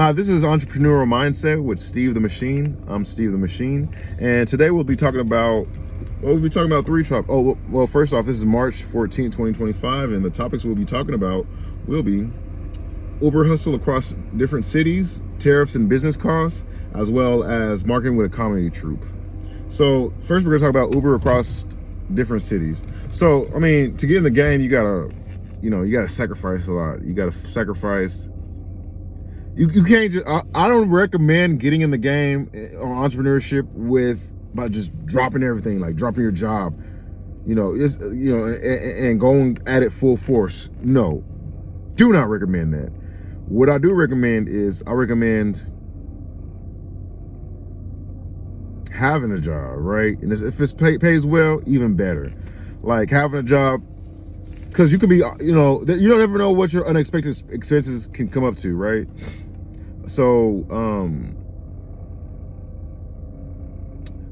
This is Entrepreneurial Mindset with Steve the Machine. I'm Steve the Machine, and today we'll be talking about three topics. Well, first off, this is March 14, 2025, and the topics we'll be talking about will be Uber hustle across different cities, tariffs and business costs, as well as marketing with a comedy troupe. So first, we're gonna talk about Uber across different cities. So, I mean, to get in the game, you gotta sacrifice a lot. You gotta sacrifice. You can't just. I don't recommend getting in the game on entrepreneurship by just dropping everything, like dropping your job, and going at it full force. No, do not recommend that. What I do recommend is I recommend having a job, right? And if it pays well, even better. Like having a job, because you can be, you don't ever know what your unexpected expenses can come up to, right? So,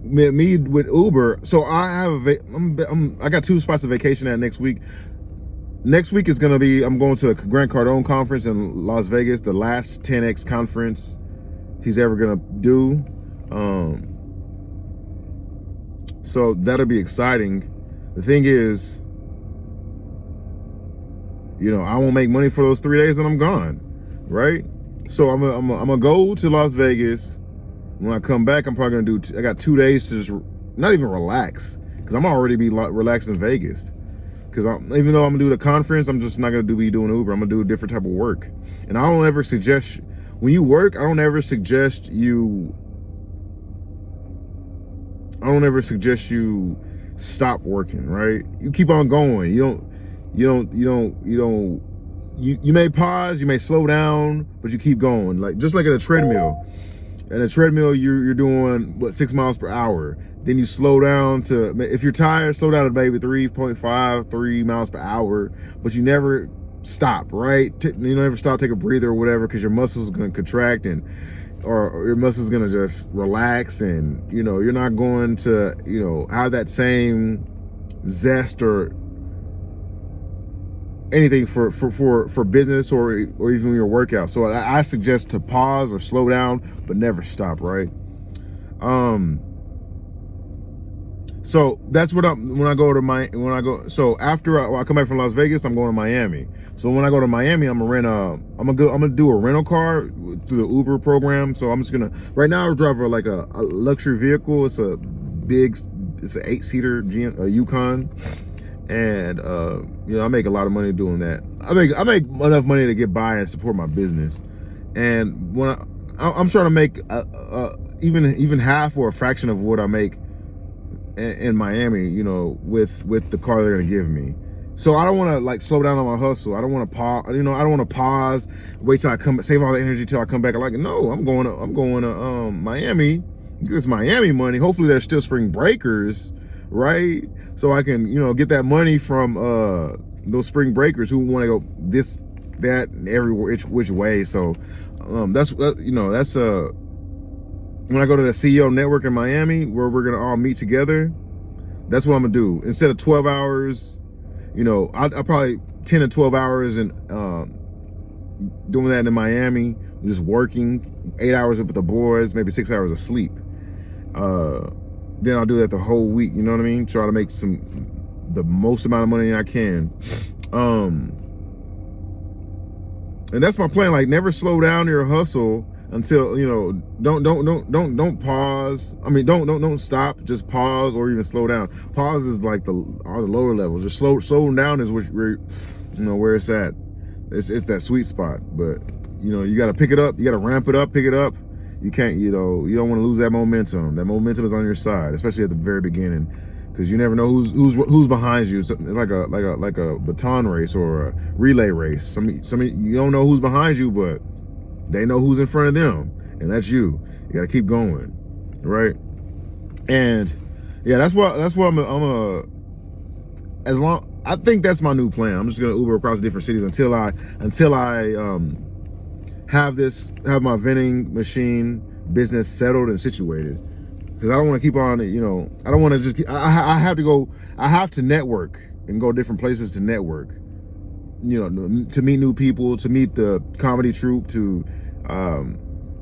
me with Uber. So I have I got 2 spots of vacation at next week. Next week is gonna be, I'm going to the Grant Cardone conference in Las Vegas, the last 10X conference he's ever gonna do. So that'll be exciting. The thing is, I won't make money for those 3 days and I'm gone, right? So I'm gonna go to Las Vegas. When I come back, I'm probably gonna I got 2 days to just not even relax, because I'm already be relaxed in Vegas. Because even though I'm gonna do the conference, I'm just not gonna be doing Uber. I'm gonna do a different type of work. And I don't ever suggest, when you work, I don't ever suggest you stop working, right? You keep on going. You may pause, you may slow down, but you keep going. Like just like at a treadmill. In a treadmill, you're doing 6 miles per hour. Then you slow down to, if you're tired, slow down to maybe 3 miles per hour. But you never stop, right? You never stop, take a breather or whatever, because your muscles are gonna contract or your muscles gonna just relax, and you're not going to have that same zest or anything for business or even your workout. So I suggest to pause or slow down, but never stop, right? So that's what so after I come back from Las Vegas, I'm going to Miami. So when I go to Miami, I'm gonna do a rental car through the Uber program. So I'm just gonna, right now I drive a luxury vehicle. It's an 8-seater Yukon. And I make a lot of money doing that. I make enough money to get by and support my business. And when I'm trying to make even half or a fraction of what I make in Miami, with the car they're gonna give me. So I don't want to slow down on my hustle. I don't want to pause. I don't want to pause, wait till I save all the energy till I come back. No, I'm going to Miami. Get this Miami money. Hopefully there's still spring breakers, right? So I can, get that money from those spring breakers who want to go this, that, and every which way. So that's when I go to the CEO network in Miami, where we're gonna all meet together. That's what I'm gonna do. Instead of 12 hours, I'll probably 10 to 12 hours and doing that in Miami, just working 8 hours up with the boys, maybe 6 hours of sleep. Then I'll do that the whole week, you know what I mean? Try to make the most amount of money I can. And that's my plan. Never slow down your hustle until, don't pause. I mean, don't stop, just pause or even slow down. Pause is all the lower levels. Just slowing down is where it's at. It's that sweet spot. But, you got to pick it up. You got to ramp it up, pick it up. You can't, you don't want to lose that momentum. That momentum is on your side, especially at the very beginning, because you never know who's behind you. It's like a baton race or a relay race. Some you don't know who's behind you, but they know who's in front of them, and that's you. You got to keep going, right? And yeah, that's what I think that's my new plan. I'm just gonna Uber across different cities until I have my vending machine business settled and situated, because I don't want to keep on, I don't want to just I have to network and go different places to network, to meet new people, to meet the comedy troupe, to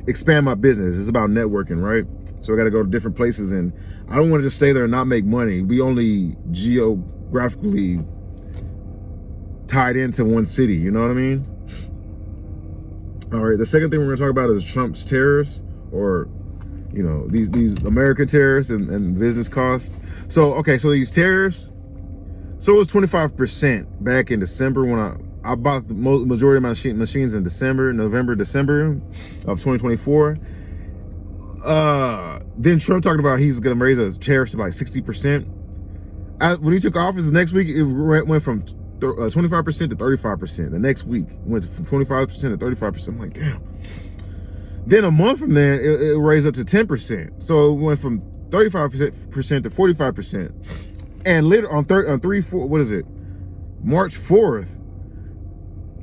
expand my business. It's about networking, right? So I got to go to different places, and I don't want to just stay there and not make money. We only geographically tied into one city, you know what I mean? All right, the second thing we're gonna talk about is Trump's tariffs, or you know, these American tariffs and business costs. So okay, so these tariffs, so it was 25% back in December when I bought the majority of my machines in November, December of 2024. Then Trump talked about he's gonna raise the tariffs to like 60%. When he took office the next week, it went from 25% to 35%. The next week went from 25% to 35%. I'm like, damn. Then a month from there, it raised up to 10%. So it went from 35% to 45%. And later on March 4th,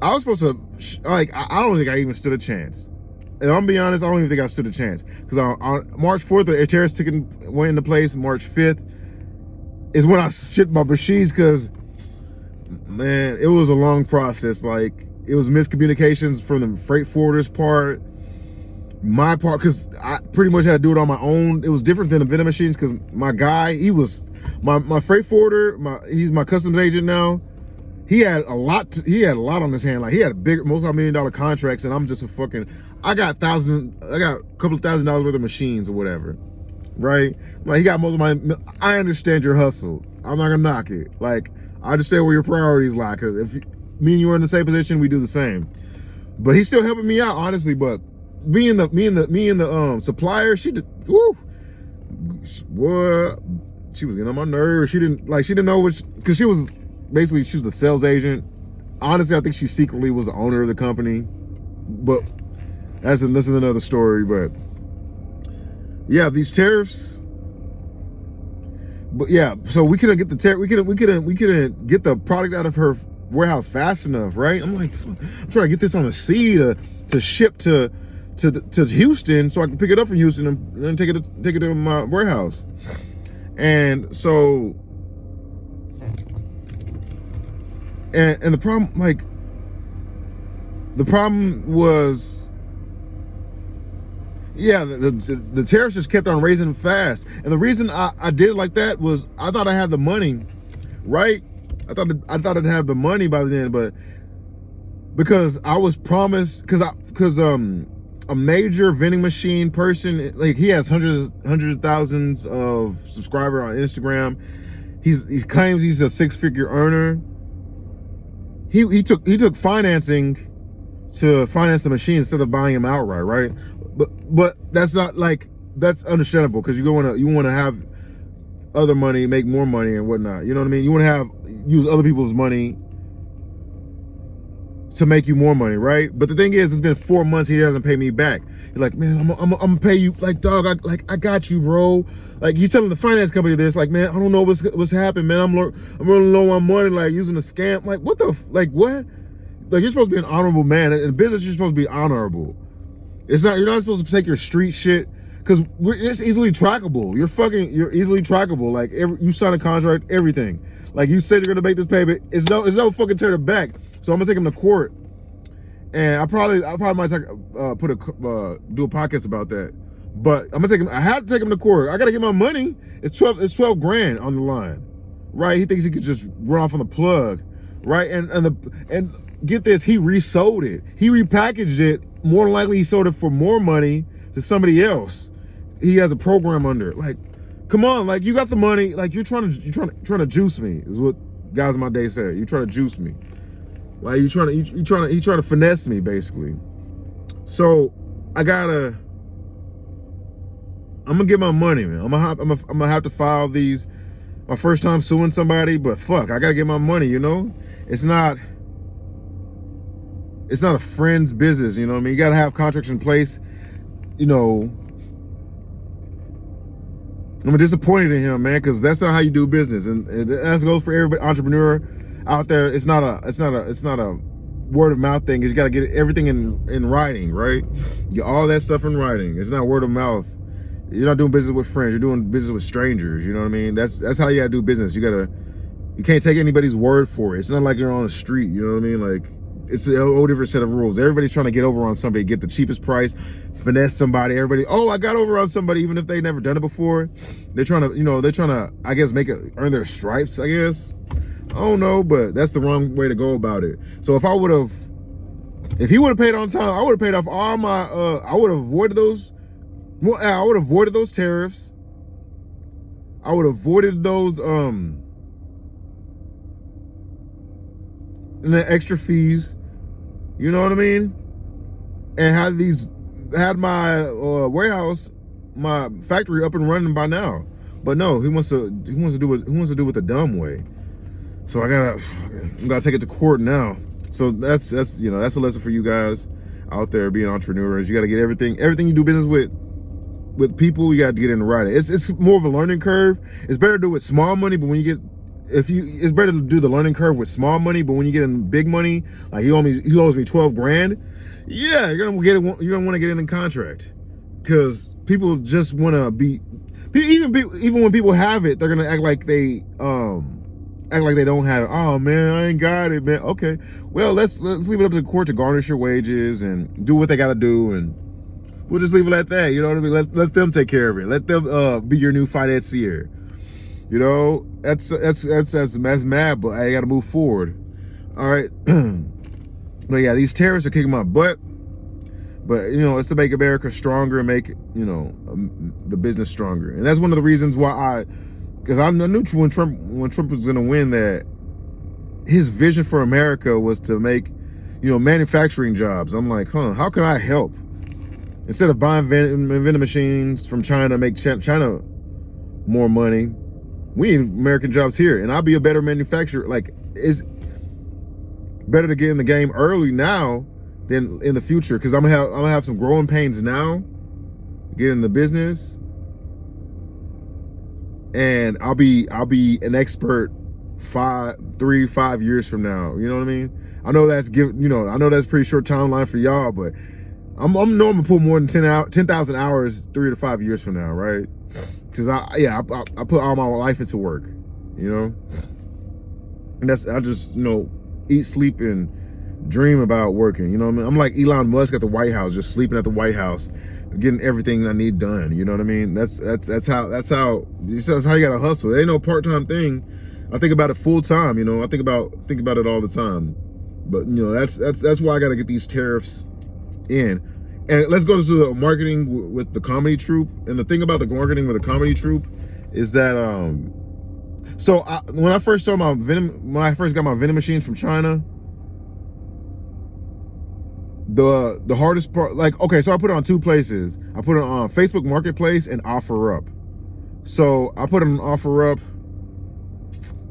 I was supposed to, like, I don't think I even stood a chance. And I'm gonna be honest, I don't even think I stood a chance. Because on March 4th, the tariffs went into place. March 5th is when I shipped my machines, because, man, it was a long process. Like, it was miscommunications from the freight forwarder's part, my part, because I pretty much had to do it on my own. It was different than the vending machines, because my guy, he was my freight forwarder, he's my customs agent now. He had a lot on his hand. Like, he had big multi-million-dollar contracts, and I'm just I got a couple of $1,000s worth of machines or whatever, right? Like, he got most of I understand your hustle. I'm not gonna knock it. Like, I understand where your priorities lie, because if me and you are in the same position, we do the same. But he's still helping me out, honestly. But me and the supplier, she did, woo, what? She was getting on my nerves. She didn't know which, because she was the sales agent. Honestly, I think she secretly was the owner of the company, but this is another story. But yeah, these tariffs. But yeah, so we couldn't get the we couldn't get the product out of her warehouse fast enough, right? I'm like, I'm trying to get this on a sea to ship to Houston, so I can pick it up from Houston and then take it to my warehouse. And so, and the problem was, yeah, the tariffs just kept on raising fast. And the reason I did it like that was I thought I had the money, right? I thought I'd have the money by the end, but because I was promised, because a major vending machine person, like, he has hundreds of thousands of subscribers on Instagram. He claims he's a 6-figure earner. He took financing to finance the machine instead of buying them outright, right? But that's not, like, that's understandable, because you want to have other money, make more money and whatnot. You know what I mean? You want to use other people's money to make you more money, right? But the thing is, it's been 4 months, he hasn't paid me back. You're like, man, I'm gonna pay you. Like, dog, I got you, bro. Like, he's telling the finance company this, like, man, I don't know what's happened, man. I'm running low on money, like, using a scam. Like, what? What? Like, you're supposed to be an honorable man. In business, you're supposed to be honorable. You're not supposed to take your street shit, because it's easily trackable. You're easily trackable. Like, you sign a contract, everything. Like, you said you're gonna make this payment. It's no fucking turn it back. So I'm gonna take him to court, and I probably might do a podcast about that. But I'm gonna take him. I had to take him to court. I gotta get my money. It's 12 grand on the line, right? He thinks he could just run off on the plug, right? And get this, he resold it. He repackaged it. More than likely, he sold it for more money to somebody else. He has a program under it. Like, come on, like, you got the money. Like, you're trying to juice me, is what guys in my day said. You're trying to juice me. Like, you trying to finesse me, basically. So I'm gonna get my money, man. I'm gonna have to file these. My first time suing somebody, but fuck, I gotta get my money. You know, it's not a friend's business. You know what I mean? You gotta have contracts in place. You know, I'm disappointed in him, man, because that's not how you do business, and that goes for every entrepreneur out there. It's not a word of mouth thing. You got to get everything in writing, right? Get all that stuff in writing. It's not word of mouth. You're not doing business with friends. You're doing business with strangers. You know what I mean? That's how you gotta do business. You can't take anybody's word for it. It's not like you're on the street. You know what I mean? Like, it's a whole different set of rules. Everybody's trying to get over on somebody, get the cheapest price, finesse somebody. Everybody, oh, I got over on somebody, even if they never done it before. They're trying to, I guess, make it earn their stripes, I guess. I don't know, but that's the wrong way to go about it. So if he would have paid on time, I would have paid off all my, I would have avoided those, well, I would have avoided those tariffs. I would have avoided those, and the extra fees, you know what I mean? And had my warehouse, my factory up and running by now. But no, he wants to do it the dumb way. So I gotta take it to court now. So that's a lesson for you guys out there being entrepreneurs. You gotta get everything you do business with people, you gotta get in the writing. It's more of a learning curve. It's better to do it with small money, but when you get it's better to do the learning curve with small money, but when you get in big money, like he owes me 12 grand. Yeah, you're gonna want to get in a contract, because people just want to be, even when people have it, they're gonna act like they don't have it. Oh man, I ain't got it, man. Okay, well let's leave it up to the court to garnish your wages and do what they got to do, and we'll just leave it at that. You know what I mean? Let them take care of it. Let them be your new financier. You know, that's mad, but I got to move forward. All right. But yeah, these tariffs are kicking my butt. But it's to make America stronger and make the business stronger. And that's one of the reasons why because I knew when Trump was going to win that his vision for America was to make manufacturing jobs. I'm like, how can I help? Instead of buying vending machines from China, make China more money. We need American jobs here, and I'll be a better manufacturer. Like, it's better to get in the game early now than in the future, because I'm gonna have some growing pains now, get in the business, and I'll be an expert 5 years from now. You know what I mean? I know that's pretty short timeline for y'all, but I'm gonna put more than 10,000 hours 3 to 5 years from now, right? Because I put all my life into work, and I just eat, sleep, and dream about working. You know what I mean? I'm like Elon Musk at the White House, just sleeping at the White House, getting everything I need done. You know what I mean? That's how you gotta hustle. It ain't no part-time thing. I think about it full time. I think about it all the time. But that's why I gotta get these tariffs in. And let's go to the marketing with the comedy troupe. And the thing about the marketing with the comedy troupe is that when I first got my vending machines from China, the hardest part, so I put it on 2 places. I put it on Facebook Marketplace and OfferUp. So I put it on OfferUp,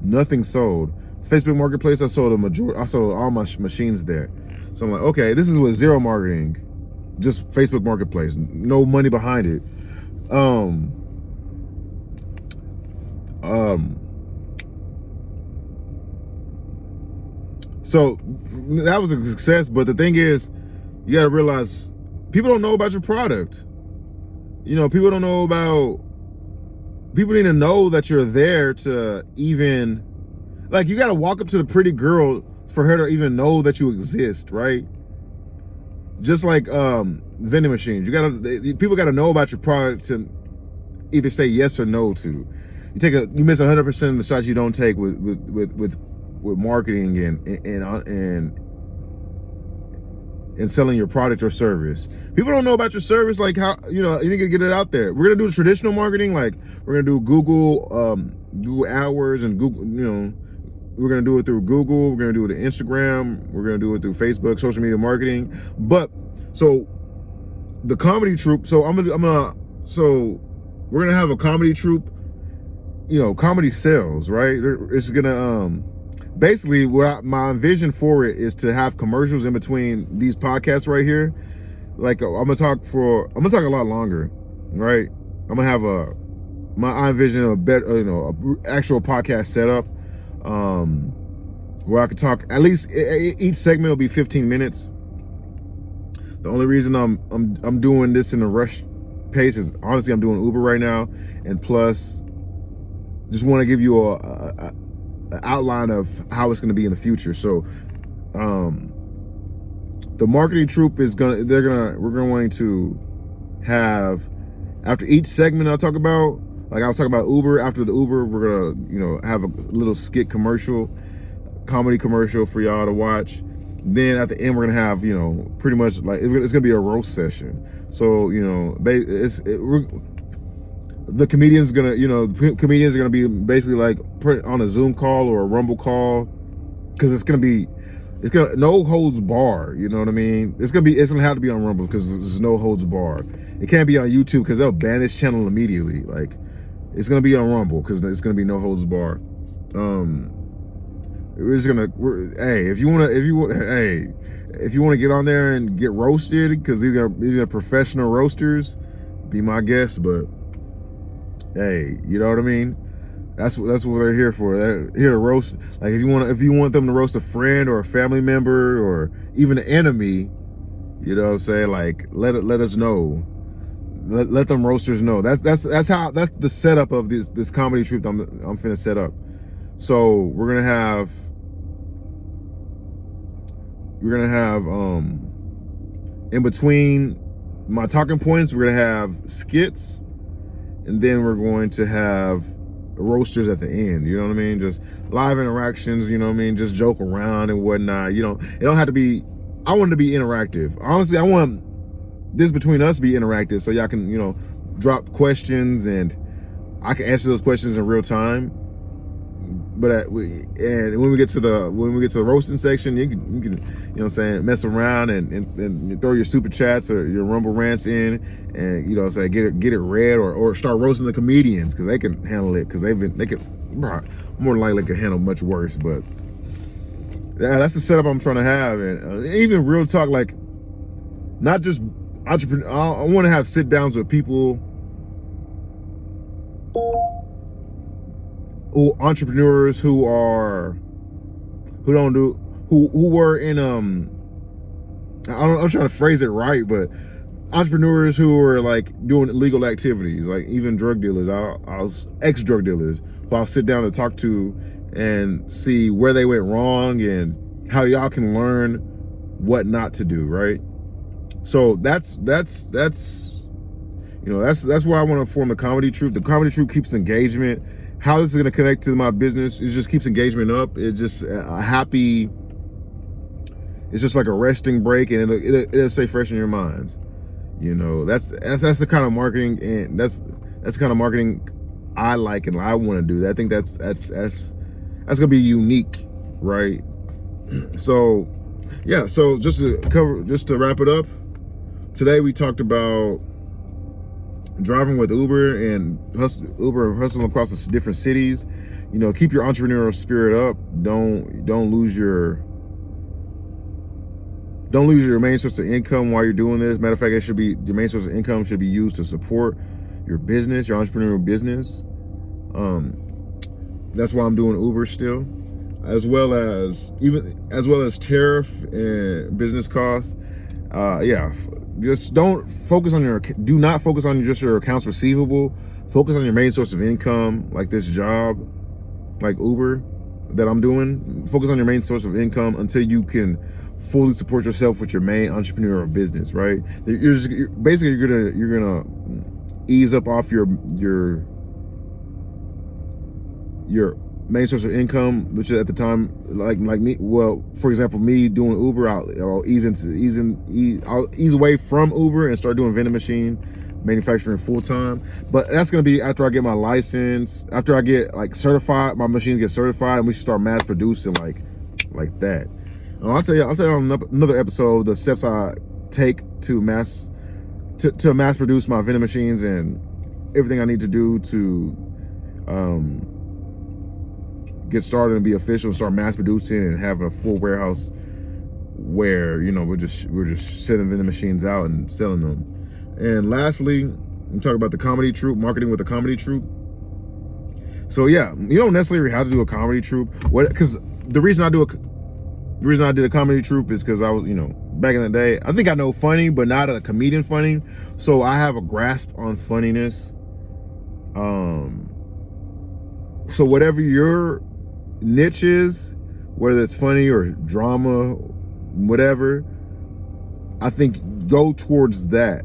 nothing sold. Facebook Marketplace, I sold all my machines there. So I'm like, okay, this is with zero marketing. Just Facebook Marketplace, no money behind it. So that was a success, but the thing is, you gotta realize people don't know about your product. People need to know that you're there to even, you gotta walk up to the pretty girl for her to even know that you exist, right? Just like vending machines, people gotta know about your product to either say yes or no to. You miss 100% of the shots you don't take with marketing and selling your product or service. People don't know about your service, like how you need to get it out there. We're gonna do traditional marketing, like we're gonna do Google AdWords and Google, we're gonna do it through Google, we're gonna do it on Instagram, we're gonna do it through Facebook, social media marketing. But so the comedy troupe, so we're gonna have a comedy troupe, comedy sales, right? It's gonna basically my vision for it is to have commercials in between these podcasts right here. Like I'm gonna talk a lot longer, right? I'm gonna have I envision a better, actual podcast setup, where I could talk, at least each segment will be 15 minutes. The only reason I'm doing this in a rush pace is honestly I'm doing Uber right now, and plus just want to give you an outline of how it's going to be in the future. So the marketing troop is we're going to have, after each segment I'll talk about, like I was talking about Uber, after the Uber, we're gonna, have a little skit commercial, comedy commercial for y'all to watch. Then at the end, we're gonna have, pretty much like it's gonna be a roast session. So, the comedians comedians are gonna be basically like put on a Zoom call or a Rumble call, because it's gonna no holds bar. You know what I mean? It's gonna have to be on Rumble because there's no holds bar. It can't be on YouTube because they'll ban this channel immediately. Like, it's gonna be on Rumble because it's gonna be no holds bar. If you want to get on there and get roasted, because these are professional roasters, be my guest. But hey, you know what I mean? That's what they're here for. They're here to roast. Like, if you want them to roast a friend or a family member or even an enemy, you know what I'm saying? Like, let us know. Let them roasters know. That's the setup of this comedy troupe I'm finna set up. So we're gonna have in between my talking points, we're gonna have skits, and then we're going to have roasters at the end. You know what I mean? Just live interactions. You know what I mean? Just joke around and whatnot. It don't have to be. I want it to be interactive. Honestly, I want this between us to be interactive, so y'all can drop questions and I can answer those questions in real time. But when we get to the roasting section, you can mess around and throw your super chats or your Rumble rants in, and get it read, or start roasting the comedians, because they can handle it, because they can more than likely can handle much worse. But yeah, that's the setup I'm trying to have. And even real talk, like, not just entrepreneur. I want to have sit downs with people entrepreneurs who were in I'm trying to phrase it right, but entrepreneurs who were like doing illegal activities, like even drug dealers. I'll ex-drug dealers who I'll sit down and talk to and see where they went wrong and how y'all can learn what not to do, right? So that's why I want to form the comedy troupe. The comedy troupe keeps engagement. How this is going to connect to my business, it just keeps engagement up. It's just it's just like a resting break, and it'll stay fresh in your minds. That's the kind of marketing, and that's the kind of marketing I like and I want to do. I think that's going to be unique, right? So yeah, so just to wrap it up, today we talked about driving with Uber and hustling across the different cities. Keep your entrepreneurial spirit up. Don't lose your main source of income while you're doing this. Matter of fact, your main source of income should be used to support your business, your entrepreneurial business. That's why I'm doing Uber still, as well as tariff and business costs. Just do not focus on just your accounts receivable. Focus on your main source of income, like this job, like Uber that I'm doing. Focus on your main source of income until you can fully support yourself with your main entrepreneurial business, right? You're gonna ease up off your main source of income, which at the time, like me, well, for example, me doing Uber, I'll ease away from Uber and start doing vending machine manufacturing full time. But that's gonna be after I get my license, after I get certified, my machines get certified, and we should start mass producing like that. I'll tell you on another episode the steps I take to mass produce my vending machines and everything I need to do to get started and be official and start mass producing and having a full warehouse where we're just sending vending machines out and selling them. And lastly, I'm talking about the comedy troupe, marketing with a comedy troupe. So yeah, you don't necessarily have to do a comedy troupe. Because the reason I did a comedy troupe is because I was, back in the day, I think I know funny, but not a comedian funny. So I have a grasp on funniness. So whatever your niche is, whether it's funny or drama, whatever, I think go towards that.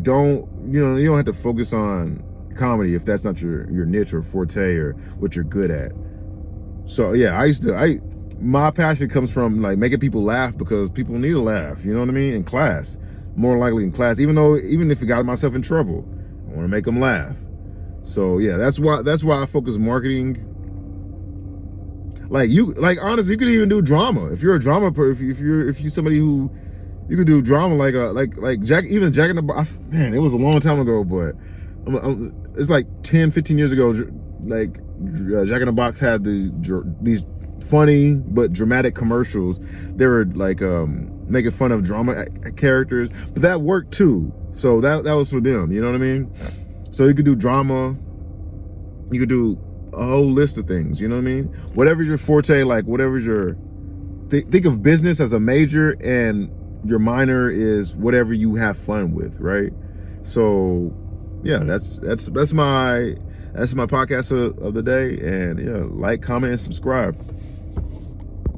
Don't, you don't have to focus on comedy if that's not your niche or forte or what you're good at. So yeah, my passion comes from like making people laugh, because people need a laugh, you know what I mean? In class, more likely in class, even if it got myself in trouble, I want to make them laugh. So yeah, that's why I focus marketing. Like honestly, you could even do drama. If you're a drama if you're somebody who, you could do drama like Jack in the Box. Man, it was a long time ago, but it's like 10-15 years ago. Like Jack in the Box had these funny but dramatic commercials. They were like making fun of drama characters, but that worked too. So that was for them, you know what I mean? So you could do drama, you could do a whole list of things, you know what I mean? Whatever's your forte, like whatever's your think of business as a major, and your minor is whatever you have fun with, right? So yeah, that's my podcast of the day. And yeah, like, comment, and subscribe.